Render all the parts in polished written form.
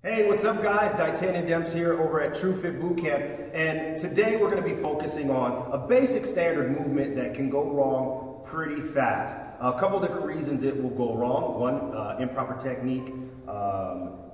Hey, what's up guys? Titanium Demps here over at TrueFit Bootcamp, and today we're going to be focusing on a basic standard movement that can go wrong pretty fast. A couple different reasons it will go wrong. One, improper technique,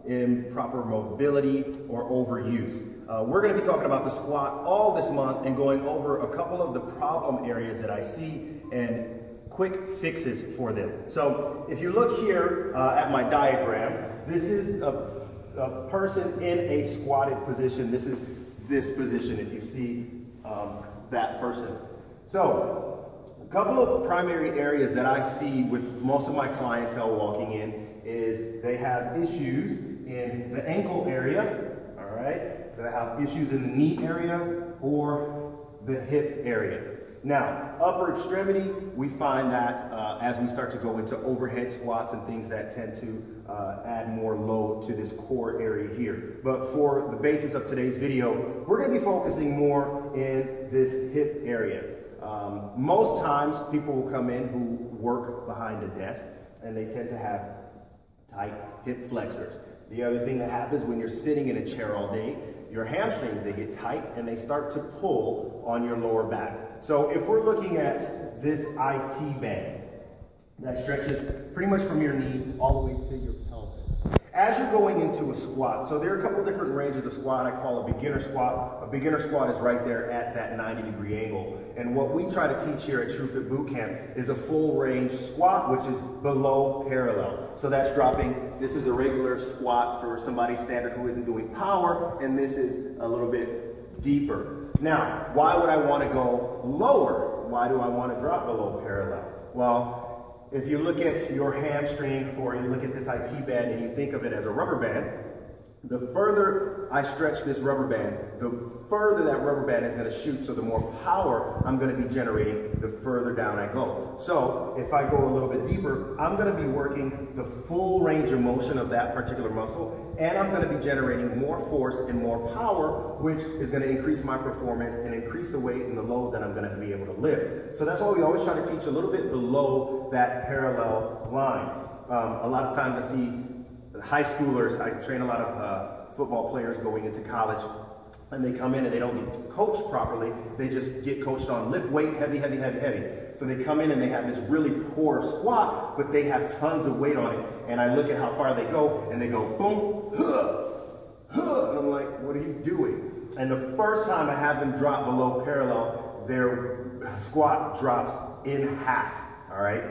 improper mobility, or overuse. We're going to be talking about the squat all this month and going over a couple of the problem areas that I see and quick fixes for them. So if you look here at my diagram, this is a person in a squatted position. This is this position, if you see that person. So a couple of primary areas that I see with most of my clientele walking in is they have issues in the ankle area, all right? They have issues in the knee area or the hip area. Now, upper extremity, we find that as we start to go into overhead squats and things that tend to add more load to this core area here. But for the basis of today's video, we're going to be focusing more in this hip area. Most times, people will come in who work behind a desk, and they tend to have tight hip flexors. The other thing that happens when you're sitting in a chair all day, your hamstrings, they get tight and they start to pull on your lower back. So if we're looking at this IT band that stretches pretty much from your knee all the way to your pelvis. As you're going into a squat, so there are a couple different ranges of squat. I call a beginner squat. A beginner squat is right there at that 90-degree angle. And what we try to teach here at TrueFit Bootcamp is a full range squat, which is below parallel. So that's dropping, this is a regular squat for somebody standard who isn't doing power, and this is a little bit deeper. Now, why would I want to go lower? Why do I want to drop below parallel? Well, if you look at your hamstring or you look at this IT band and you think of it as a rubber band, the further I stretch this rubber band, the further that rubber band is going to shoot, so the more power I'm going to be generating, the further down I go. So if I go a little bit deeper, I'm going to be working the full range of motion of that particular muscle, and I'm going to be generating more force and more power, which is going to increase my performance and increase the weight and the load that I'm going to be able to lift. So that's why we always try to teach a little bit below that parallel line. A lot of times I see high schoolers, I train a lot of football players going into college, and they come in and they don't get coached properly. They just get coached on lift weight, heavy, heavy, heavy, heavy. So they come in and they have this really poor squat, but they have tons of weight on it. And I look at how far they go, and they go boom, huh, huh, and I'm like, what are you doing? And the first time I have them drop below parallel, their squat drops in half, all right?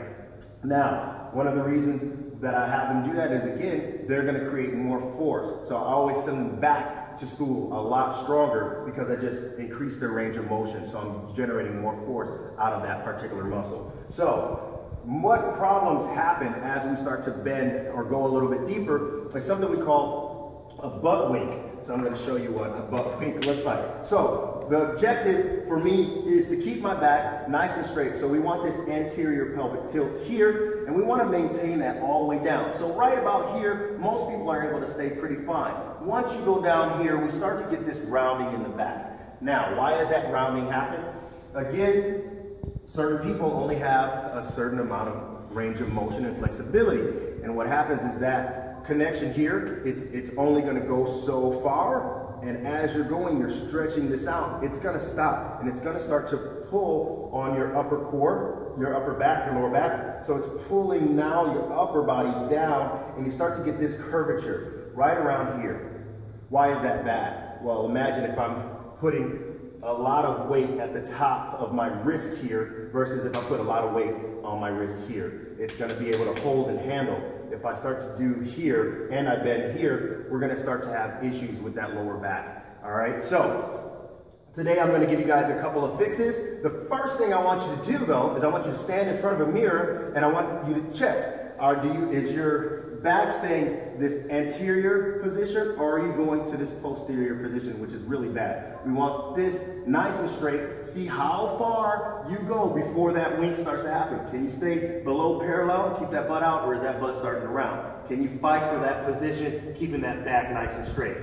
Now, one of the reasons that I have them do that is, again, they're going to create more force. So I always send them back to school a lot stronger because I just increased their range of motion. So I'm generating more force out of that particular muscle. So what problems happen as we start to bend or go a little bit deeper is something we call a butt wink. So I'm going to show you what a butt wink looks like. So the objective for me is to keep my back nice and straight. So we want this anterior pelvic tilt here, and we want to maintain that all the way down. So right about here, most people are able to stay pretty fine. Once you go down here, we start to get this rounding in the back. Now, why does that rounding happen? Again, certain people only have a certain amount of range of motion and flexibility. And what happens is that connection here, it's only going to go so far, and as you're going, you're stretching this out, it's going to stop, and it's going to start to pull on your upper core, your upper back, your lower back. So it's pulling now your upper body down, and you start to get this curvature right around here. Why is that bad? Well, imagine if I'm putting a lot of weight at the top of my wrist here versus if I put a lot of weight on my wrist here. It's going to be able to hold and handle. If I start to do here and I bend here, we're going to start to have issues with that lower back. All right, so today I'm going to give you guys a couple of fixes. The first thing I want you to do, though, is I want you to stand in front of a mirror and I want you to check. Is your back staying this anterior position, or are you going to this posterior position, which is really bad? We want this nice and straight. See how far you go before that wink starts to happen. Can you stay below parallel, keep that butt out, or is that butt starting to round? Can you fight for that position, keeping that back nice and straight?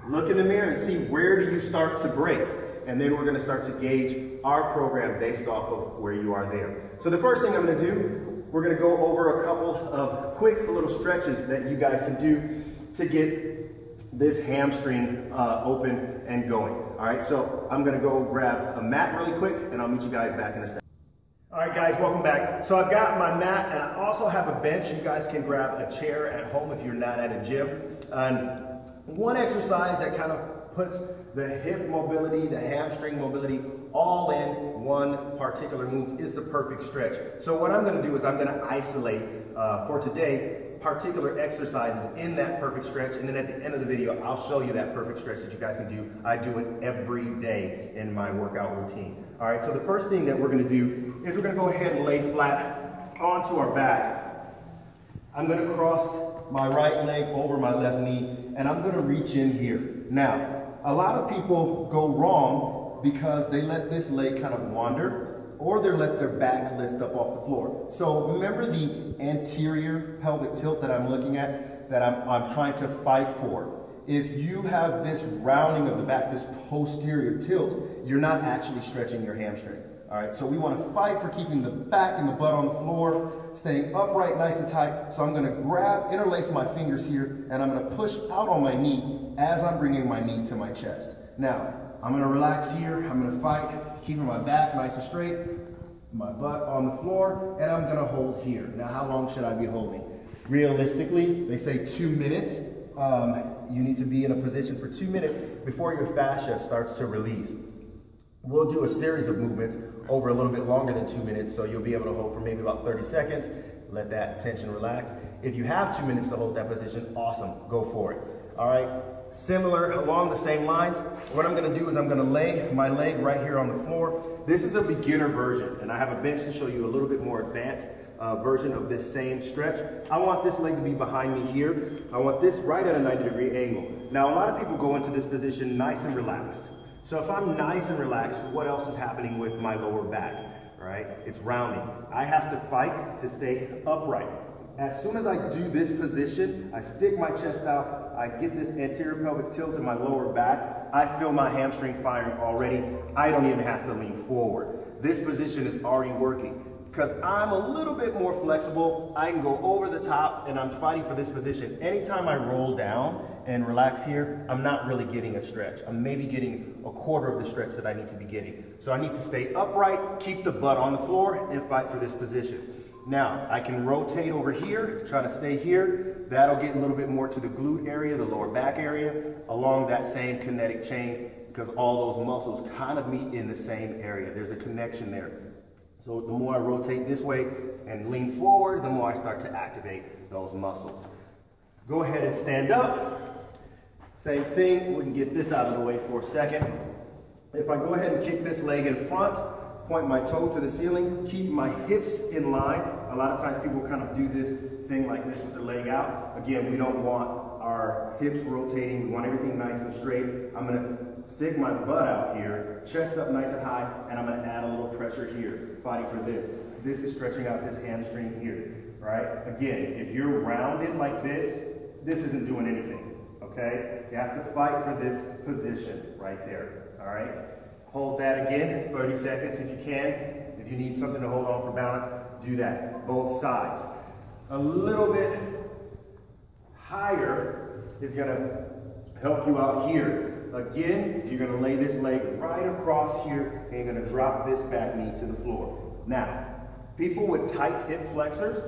Look in the mirror and see where do you start to break. And then we're going to start to gauge our program based off of where you are there. So the first thing I'm going to do, we're going to go over a couple of quick little stretches that you guys can do to get this hamstring open and going. All right, so I'm gonna go grab a mat really quick and I'll meet you guys back in a second. All right, guys, welcome back. So I've got my mat and I also have a bench. You guys can grab a chair at home if you're not at a gym. And one exercise that kind of puts the hip mobility, the hamstring mobility, all in one particular move is the perfect stretch. So what I'm gonna do is I'm gonna isolate for today particular exercises in that perfect stretch, and then at the end of the video I'll show you that perfect stretch that you guys can do. I do it every day in my workout routine. All right, so the first thing that we're gonna do is we're gonna go ahead and lay flat onto our back. I'm gonna cross my right leg over my left knee and I'm gonna reach in here. Now, a lot of people go wrong because they let this leg kind of wander, or they let their back lift up off the floor. So remember the anterior pelvic tilt that I'm looking at, that I'm trying to fight for. If you have this rounding of the back, this posterior tilt, you're not actually stretching your hamstring. All right, so we want to fight for keeping the back and the butt on the floor, staying upright, nice and tight. So I'm going to interlace my fingers here, and I'm going to push out on my knee as I'm bringing my knee to my chest. Now, I'm going to relax here. I'm going to fight, keeping my back nice and straight, my butt on the floor, and I'm going to hold here. Now, how long should I be holding? Realistically, they say 2 minutes. You need to be in a position for 2 minutes before your fascia starts to release. We'll do a series of movements over a little bit longer than 2 minutes, so you'll be able to hold for maybe about 30 seconds. Let that tension relax. If you have 2 minutes to hold that position, awesome, go for it. All right, similar, along the same lines, what I'm gonna do is I'm gonna lay my leg right here on the floor. This is a beginner version, and I have a bench to show you a little bit more advanced version of this same stretch. I want this leg to be behind me here. I want this right at a 90-degree angle. Now, a lot of people go into this position nice and relaxed. So if I'm nice and relaxed, what else is happening with my lower back, right? It's rounding. I have to fight to stay upright. As soon as I do this position, I stick my chest out, I get this anterior pelvic tilt in my lower back, I feel my hamstring firing already. I don't even have to lean forward. This position is already working. Because I'm a little bit more flexible, I can go over the top and I'm fighting for this position. Anytime I roll down and relax here, I'm not really getting a stretch. I'm maybe getting a quarter of the stretch that I need to be getting. So I need to stay upright, keep the butt on the floor, and fight for this position. Now, I can rotate over here, try to stay here. That'll get a little bit more to the glute area, the lower back area, along that same kinetic chain, because all those muscles kind of meet in the same area. There's a connection there. So the more I rotate this way and lean forward, the more I start to activate those muscles. Go ahead and stand up. Same thing, we can get this out of the way for a second. If I go ahead and kick this leg in front, point my toe to the ceiling, keep my hips in line. A lot of times people kind of do this thing like this with their leg out. Again, we don't want our hips rotating, we want everything nice and straight. I'm gonna stick my butt out here, chest up nice and high, and I'm gonna add a little pressure here, fighting for this. This is stretching out this hamstring here, right? Again, if you're rounded like this isn't doing anything, okay? You have to fight for this position right there, all right? Hold that again, 30 seconds if you can. If you need something to hold on for balance, do that, both sides. A little bit higher is gonna help you out here. Again, you're gonna lay this leg right across here and you're gonna drop this back knee to the floor. Now, people with tight hip flexors,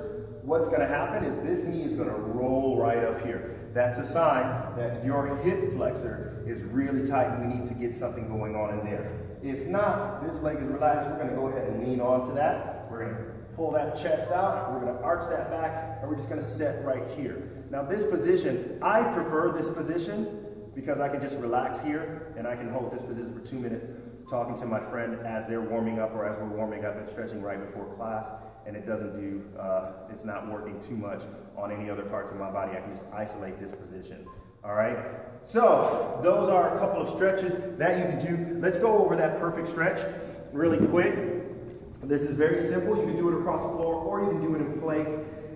what's gonna happen is this knee is gonna roll right up here. That's a sign that your hip flexor is really tight and we need to get something going on in there. If not, this leg is relaxed, we're gonna go ahead and lean onto that. We're gonna pull that chest out, we're gonna arch that back, and we're just gonna set right here. Now this position, I prefer this position because I can just relax here and I can hold this position for 2 minutes talking to my friend as they're warming up or as we're warming up and stretching right before class, and it doesn't do, it's not working too much on any other parts of my body. I can just isolate this position, all right? So those are a couple of stretches that you can do. Let's go over that perfect stretch really quick. This is very simple. You can do it across the floor or you can do it in place.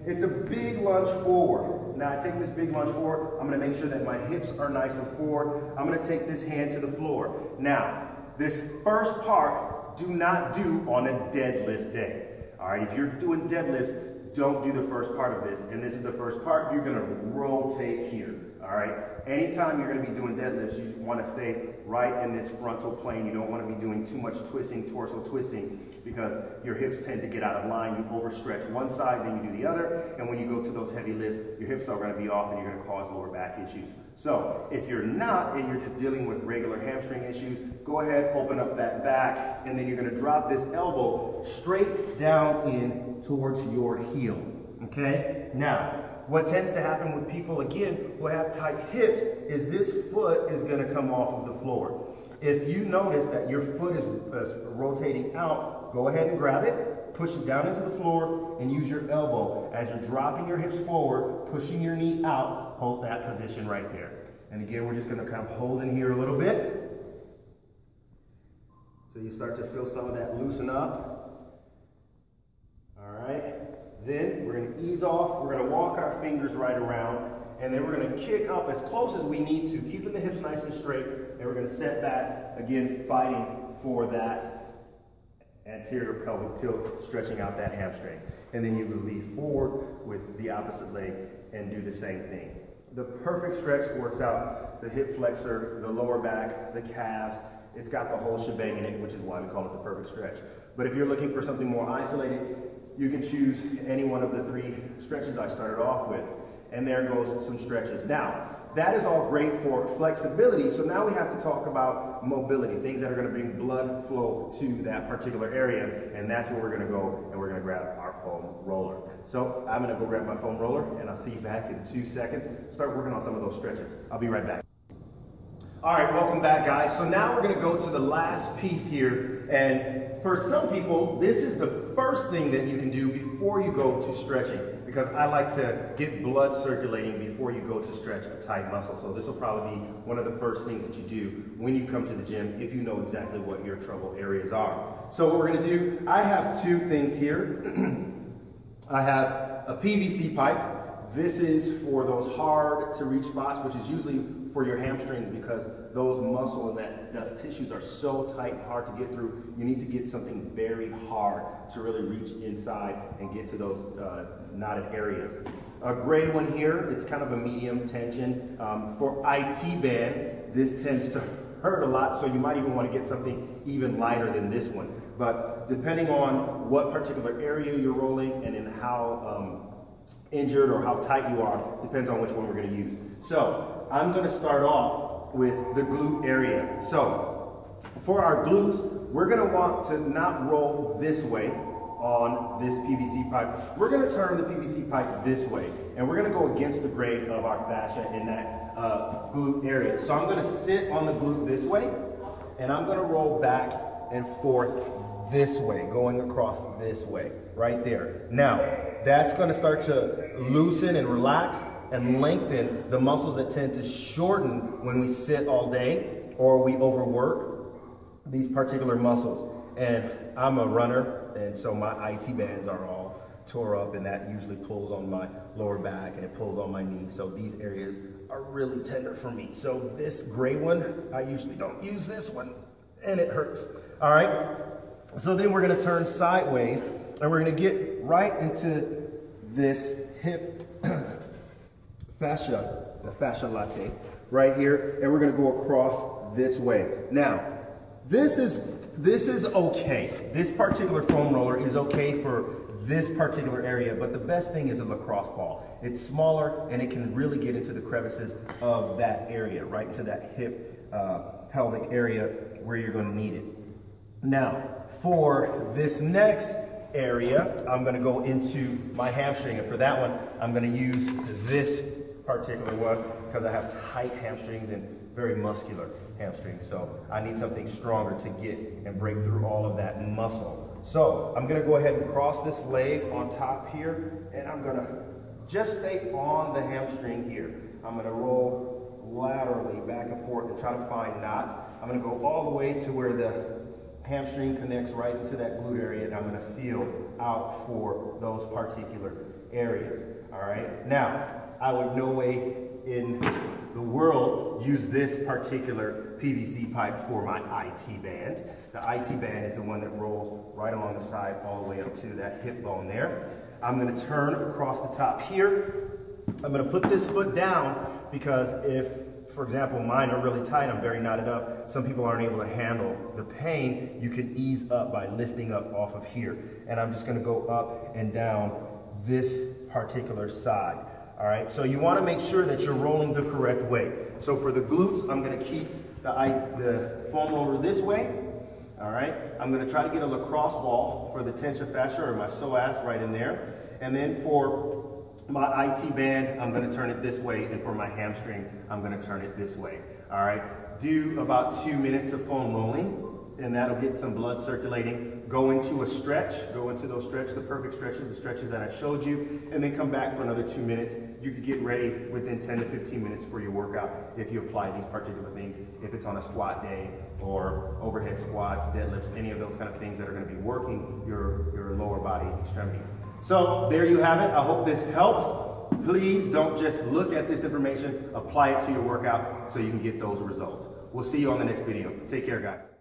It's a big lunge forward. Now I take this big lunge forward. I'm gonna make sure that my hips are nice and forward. I'm gonna take this hand to the floor. Now, this first part, do not do on a deadlift day. All right, if you're doing deadlifts, don't do the first part of this. And this is the first part, you're gonna rotate here. all right? Anytime you're gonna be doing deadlifts, you wanna stay right in this frontal plane. You don't wanna be doing too much twisting, torso twisting, because your hips tend to get out of line. You overstretch one side, then you do the other, and when you go to those heavy lifts, your hips are gonna be off and you're gonna cause lower back issues. So if you're not, and you're just dealing with regular hamstring issues, go ahead, open up that back, and then you're gonna drop this elbow straight down in towards your heel, okay? Now, what tends to happen with people, again, who have tight hips is this foot is gonna come off of the floor. If you notice that your foot is rotating out, go ahead and grab it, push it down into the floor, and use your elbow. As you're dropping your hips forward, pushing your knee out, hold that position right there. And again, we're just gonna kind of hold in here a little bit. So you start to feel some of that loosen up. All right. Then we're going to ease off, we're going to walk our fingers right around, and then we're going to kick up as close as we need to, keeping the hips nice and straight, and we're going to set back, again, fighting for that anterior pelvic tilt, stretching out that hamstring. And then you will lean forward with the opposite leg and do the same thing. The perfect stretch works out the hip flexor, the lower back, the calves. It's got the whole shebang in it, which is why we call it the perfect stretch. But if you're looking for something more isolated, you can choose any one of the 3 stretches I started off with. And there goes some stretches. Now, that is all great for flexibility. So now we have to talk about mobility, things that are going to bring blood flow to that particular area. And that's where we're going to go, and we're going to grab our foam roller. So I'm going to go grab my foam roller, and I'll see you back in 2 seconds. Start working on some of those stretches. I'll be right back. All right, welcome back, guys. So now we're going to go to the last piece here. And for some people, this is the first thing that you can do before you go to stretching, because I like to get blood circulating before you go to stretch a tight muscle. So this will probably be one of the first things that you do when you come to the gym, if you know exactly what your trouble areas are. So what we're going to do, I have 2 things here. I have a PVC pipe. This is for those hard to reach spots, which is usually for your hamstrings, because those muscle and those tissues are so tight and hard to get through. You need to get something very hard to really reach inside and get to those knotted areas. A gray one here, it's kind of a medium tension. For IT band, this tends to hurt a lot, so you might even want to get something even lighter than this one. But depending on what particular area you're rolling and in how injured or how tight you are, depends on which one we're going to use. So I'm going to start off with the glute area. So for our glutes, we're going to want to not roll this way on this PVC pipe. We're going to turn the PVC pipe this way, and we're going to go against the grain of our fascia in that glute area. So I'm going to sit on the glute this way, and I'm going to roll back and forth this way, going across this way, right there. Now, that's going to start to loosen and relax and lengthen the muscles that tend to shorten when we sit all day or we overwork these particular muscles. And I'm a runner, and so my IT bands are all tore up, and that usually pulls on my lower back and it pulls on my knee. So these areas are really tender for me. So this gray one, I usually don't use this one, and it hurts. All right. So then we're going to turn sideways, and we're going to get right into this hip fascia, the fascia latae, right here, and we're going to go across this way. Now, this is okay. This particular foam roller is okay for this particular area, but the best thing is a lacrosse ball. It's smaller, and it can really get into the crevices of that area, right into that hip pelvic area where you're going to need it. Now, for this next area, I'm going to go into my hamstring, and for that one, I'm going to use this particular one because I have tight hamstrings and very muscular hamstrings, so I need something stronger to get and break through all of that muscle. So I'm going to go ahead and cross this leg on top here, and I'm going to just stay on the hamstring here. I'm going to roll laterally back and forth and try to find knots. I'm going to go all the way to where the hamstring connects right into that glute area, and I'm going to feel out for those particular areas. All right. Now, I would no way in the world use this particular PVC pipe for my IT band. The IT band is the one that rolls right along the side all the way up to that hip bone there. I'm going to turn across the top here. I'm going to put this foot down because if, for example, mine are really tight, I'm very knotted up, some people aren't able to handle the pain, you can ease up by lifting up off of here. And I'm just gonna go up and down this particular side. All right, so you wanna make sure that you're rolling the correct way. So for the glutes, I'm gonna keep the foam roller this way. All right, I'm gonna try to get a lacrosse ball for the tension fascia or my psoas right in there. And then for my IT band, I'm gonna turn it this way, and for my hamstring, I'm gonna turn it this way. All right, do about 2 minutes of foam rolling, and that'll get some blood circulating. Go into a stretch, go into those stretches, the perfect stretches, the stretches that I showed you, and then come back for another 2 minutes. You could get ready within 10 to 15 minutes for your workout if you apply these particular things, if it's on a squat day or overhead squats, deadlifts, any of those kind of things that are gonna be working your lower body extremities. So there you have it. I hope this helps. Please don't just look at this information, apply it to your workout so you can get those results. We'll see you on the next video. Take care, guys.